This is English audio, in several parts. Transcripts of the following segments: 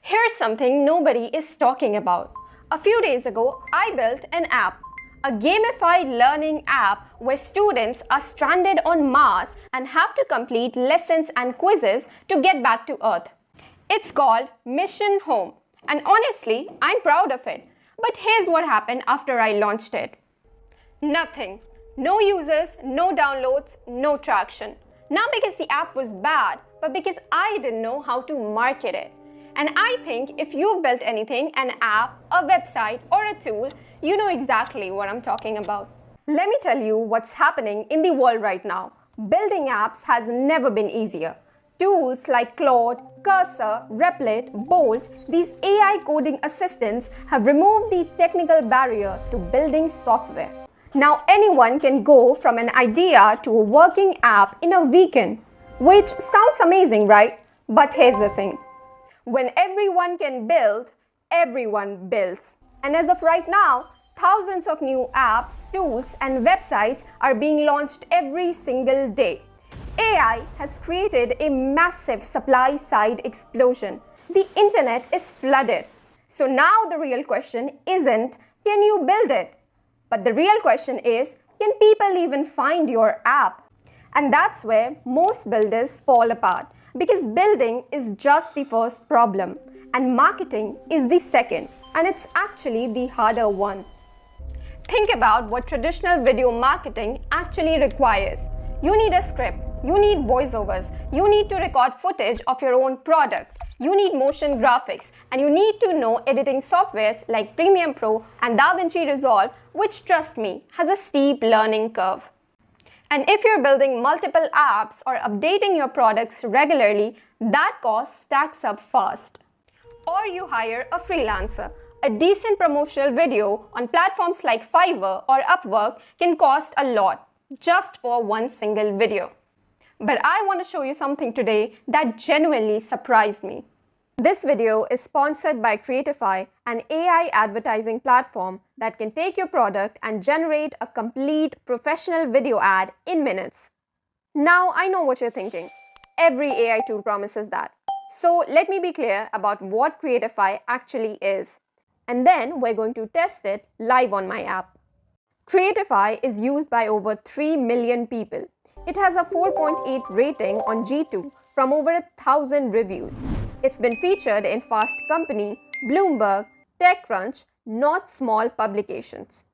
Here's something nobody is talking about. A few days ago, I built an app, a gamified learning app where students are stranded on Mars and have to complete lessons and quizzes to get back to Earth. It's called Mission Home, and honestly, I'm proud of it. But here's what happened after I launched it. Nothing. No users, no downloads, no traction. Not because the app was bad, but because I didn't know how to market it. And I think if you've built anything, an app, a website, or a tool, you know exactly what I'm talking about. Let me tell you what's happening in the world right now. Building apps has never been easier. Tools like Claude, Cursor, Replit, Bolt, these AI coding assistants have removed the technical barrier to building software. Now anyone can go from an idea to a working app in a weekend, which sounds amazing, right? But here's the thing. When everyone can build, everyone builds. And as of right now, thousands of new apps, tools, and websites are being launched every single day. AI has created a massive supply-side explosion. The internet is flooded. So now the real question isn't, can you build it? But the real question is, can people even find your app? And that's where most builders fall apart. Because building is just the first problem and marketing is the second, and it's actually the harder one. Think about what traditional video marketing actually requires. You need a script, you need voiceovers, you need to record footage of your own product, you need motion graphics, and you need to know editing softwares like Premiere Pro and DaVinci Resolve, which, trust me, has a steep learning curve. And if you're building multiple apps or updating your products regularly, that cost stacks up fast. Or you hire a freelancer. A decent promotional video on platforms like Fiverr or Upwork can cost a lot, just for one single video. But I want to show you something today that genuinely surprised me. This video is sponsored by Creatify, an AI advertising platform that can take your product and generate a complete professional video ad in minutes. Now, I know what you're thinking. Every AI tool promises that. So let me be clear about what Creatify actually is. And then we're going to test it live on my app. Creatify is used by over 3 million people. It has a 4.8 rating on G2 from over 1,000 reviews. It's been featured in Fast Company, Bloomberg, TechCrunch, not small publications.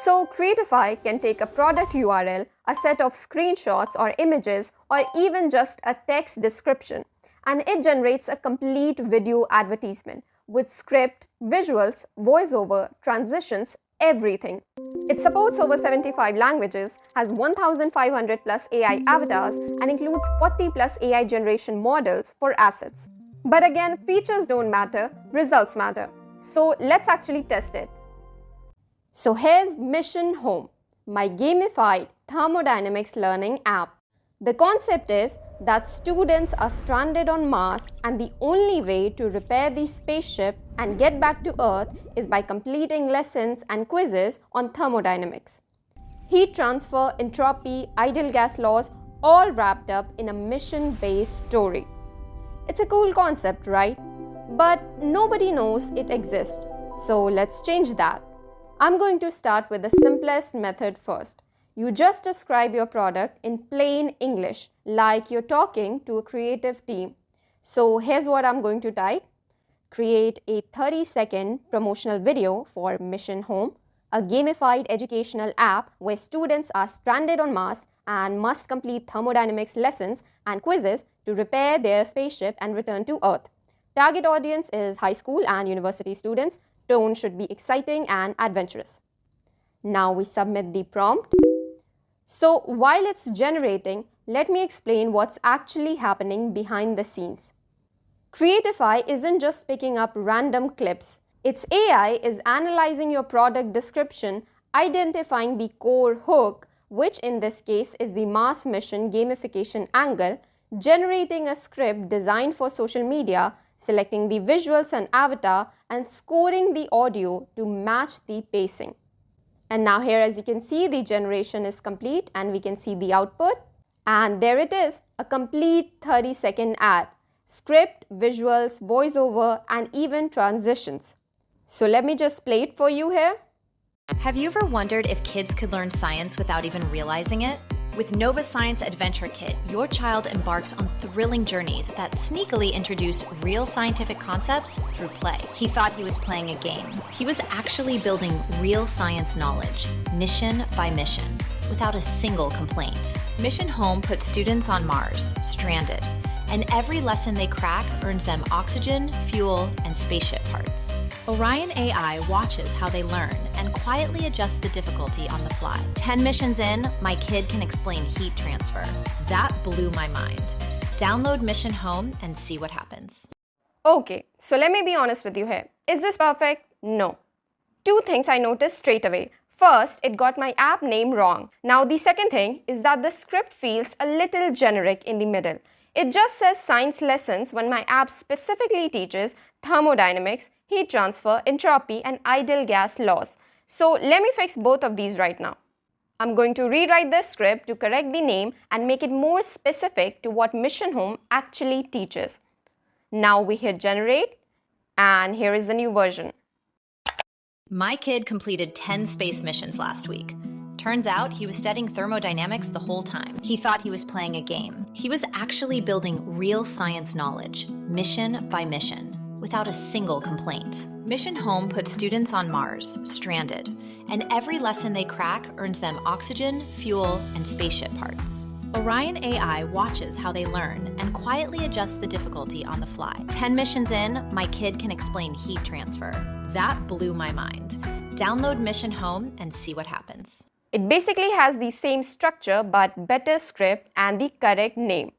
So Creatify can take a product URL, a set of screenshots or images, or even just a text description, and it generates a complete video advertisement with script, visuals, voiceover, transitions, everything. It supports over 75 languages, has 1,500 plus AI avatars, and includes 40 plus AI generation models for assets. But again, features don't matter, results matter. So let's actually test it. So here's Mission Home, my gamified thermodynamics learning app. The concept is that students are stranded on Mars and the only way to repair the spaceship and get back to Earth is by completing lessons and quizzes on thermodynamics. Heat transfer, entropy, ideal gas laws, all wrapped up in a mission-based story. It's a cool concept, right? But nobody knows it exists. So let's change that. I'm going to start with the simplest method first. You just describe your product in plain English, like you're talking to a creative team. So here's what I'm going to type. Create a 30-second promotional video for Mission Home, a gamified educational app where students are stranded on Mars and must complete thermodynamics lessons and quizzes to repair their spaceship and return to Earth. Target audience is high school and university students. Tone should be exciting and adventurous. Now we submit the prompt. So while it's generating, let me explain what's actually happening behind the scenes. Creatify isn't just picking up random clips. Its AI is analyzing your product description, identifying the core hook, which in this case is the Mars mission gamification angle, generating a script designed for social media, selecting the visuals and avatar, and scoring the audio to match the pacing. And now here, as you can see, the generation is complete and we can see the output. And there it is, a complete 30-second ad. script, visuals, voiceover, and even transitions. So let me just play it for you here. Have you ever wondered if kids could learn science without even realizing it? With Nova Science Adventure Kit, your child embarks on thrilling journeys that sneakily introduce real scientific concepts through play. He thought he was playing a game. He was actually building real science knowledge, mission by mission, without a single complaint. Mission Home puts students on Mars, stranded, and every lesson they crack earns them oxygen, fuel, and spaceship parts. Orion AI watches how they learn and quietly adjusts the difficulty on the fly. 10 missions in, my kid can explain heat transfer. That blew my mind. Download Mission Home and see what happens. Okay, so let me be honest with you here. Is this perfect? No. Two things I noticed straight away. First, it got my app name wrong. Now the second thing is that the script feels a little generic in the middle. It just says science lessons when my app specifically teaches thermodynamics, heat transfer, entropy, and ideal gas laws. So let me fix both of these right now. I'm going to rewrite the script to correct the name and make it more specific to what Mission Home actually teaches. Now we hit generate, and here is the new version. My kid completed 10 space missions last week. Turns out he was studying thermodynamics the whole time. He thought he was playing a game. He was actually building real science knowledge, mission by mission, without a single complaint. Mission Home puts students on Mars, stranded, and every lesson they crack earns them oxygen, fuel, and spaceship parts. Orion AI watches how they learn and quietly adjusts the difficulty on the fly. 10 missions in, my kid can explain heat transfer. That blew my mind. Download Mission Home and see what happens. It basically has the same structure but better script and the correct name.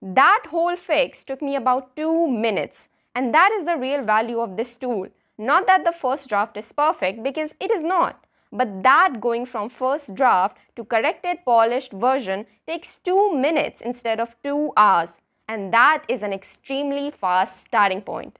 That whole fix took me about 2 minutes, and that is the real value of this tool. Not that the first draft is perfect, because it is not, but that going from first draft to corrected polished version takes 2 minutes instead of 2 hours, and that is an extremely fast starting point.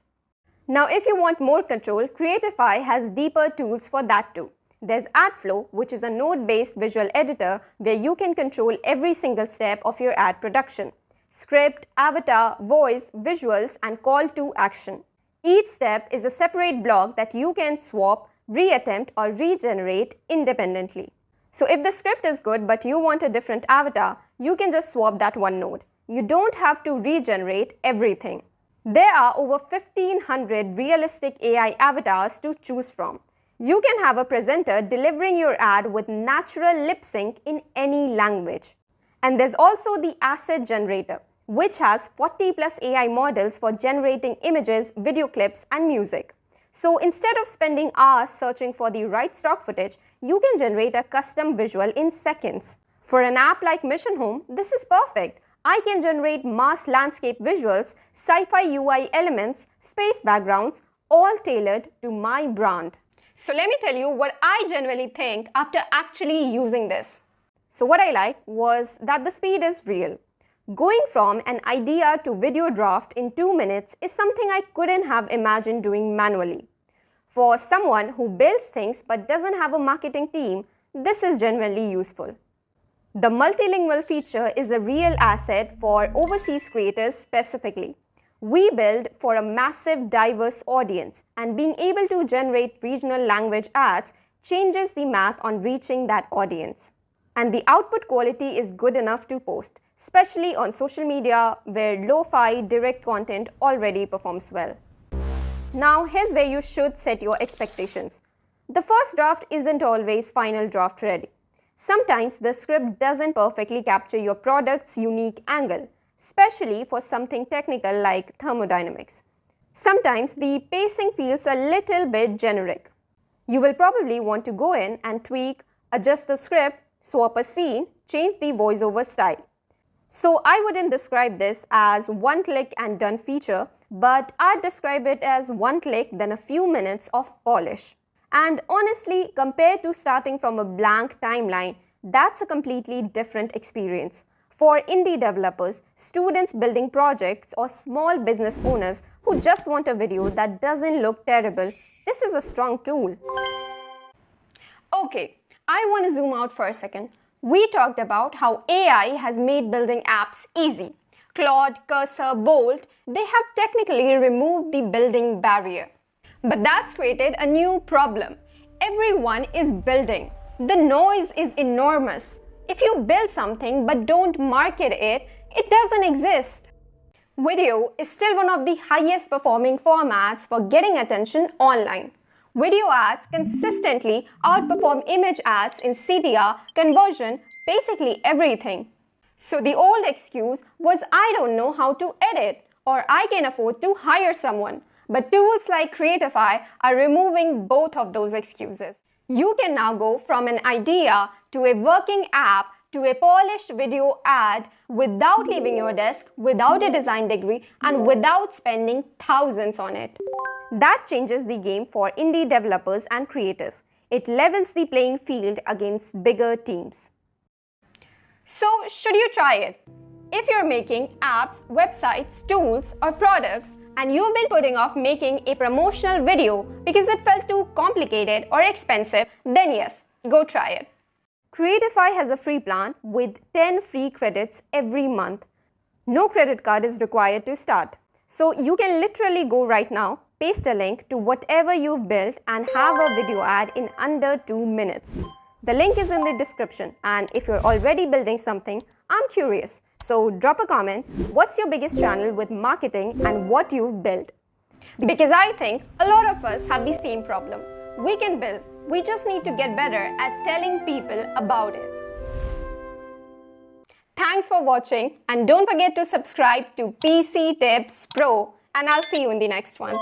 Now if you want more control, Creatify has deeper tools for that too. There's AdFlow, which is a node-based visual editor where you can control every single step of your ad production. Script, avatar, voice, visuals, and call to action. Each step is a separate block that you can swap, reattempt, or regenerate independently. So if the script is good but you want a different avatar, you can just swap that one node. You don't have to regenerate everything. There are over 1,500 realistic AI avatars to choose from. You can have a presenter delivering your ad with natural lip sync in any language. And there's also the asset generator, which has 40 plus AI models for generating images, video clips, and music. So instead of spending hours searching for the right stock footage, you can generate a custom visual in seconds. For an app like Mission Home, this is perfect. I can generate Mars landscape visuals, sci-fi UI elements, space backgrounds, all tailored to my brand. So let me tell you what I genuinely think after actually using this. So what I like was that the speed is real. Going from an idea to video draft in 2 minutes is something I couldn't have imagined doing manually. For someone who builds things but doesn't have a marketing team, this is genuinely useful. The multilingual feature is a real asset for overseas creators specifically. We build for a massive, diverse audience, and being able to generate regional language ads changes the math on reaching that audience. And the output quality is good enough to post, especially on social media where lo-fi direct content already performs well. Now, here's where you should set your expectations. The first draft isn't always final draft ready. Sometimes the script doesn't perfectly capture your product's unique angle, especially for something technical like thermodynamics. Sometimes the pacing feels a little bit generic. You will probably want to go in and tweak, adjust the script, swap a scene, change the voiceover style. So I wouldn't describe this as one click and done feature, but I'd describe it as one click then a few minutes of polish. And honestly, compared to starting from a blank timeline, that's a completely different experience. For indie developers, students building projects, or small business owners who just want a video that doesn't look terrible, this is a strong tool. Okay, I want to zoom out for a second. We talked about how AI has made building apps easy. Claude, Cursor, Bolt, they have technically removed the building barrier. But that's created a new problem. Everyone is building. The noise is enormous. If you build something but don't market it, it doesn't exist. Video is still one of the highest performing formats for getting attention online. Video ads consistently outperform image ads in CTR, conversion, basically everything. So the old excuse was I don't know how to edit or I can afford to hire someone. But tools like Creatify are removing both of those excuses. You can now go from an idea to a working app to a polished video ad without leaving your desk, without a design degree, and without spending thousands on it. That changes the game for indie developers and creators. It levels the playing field against bigger teams. So, should you try it? If you're making apps, websites, tools, or products, and you've been putting off making a promotional video because it felt too complicated or expensive, then yes, go try it. Creatify has a free plan with 10 free credits every month. No credit card is required to start. So you can literally go right now, paste a link to whatever you've built and have a video ad in under 2 minutes. The link is in the description, and if you're already building something, I'm curious. So drop a comment, what's your biggest channel with marketing and what you've built? Because I think a lot of us have the same problem. We can build, we just need to get better at telling people about it. Thanks for watching, and don't forget to subscribe to PC Tips Pro, and I'll see you in the next one.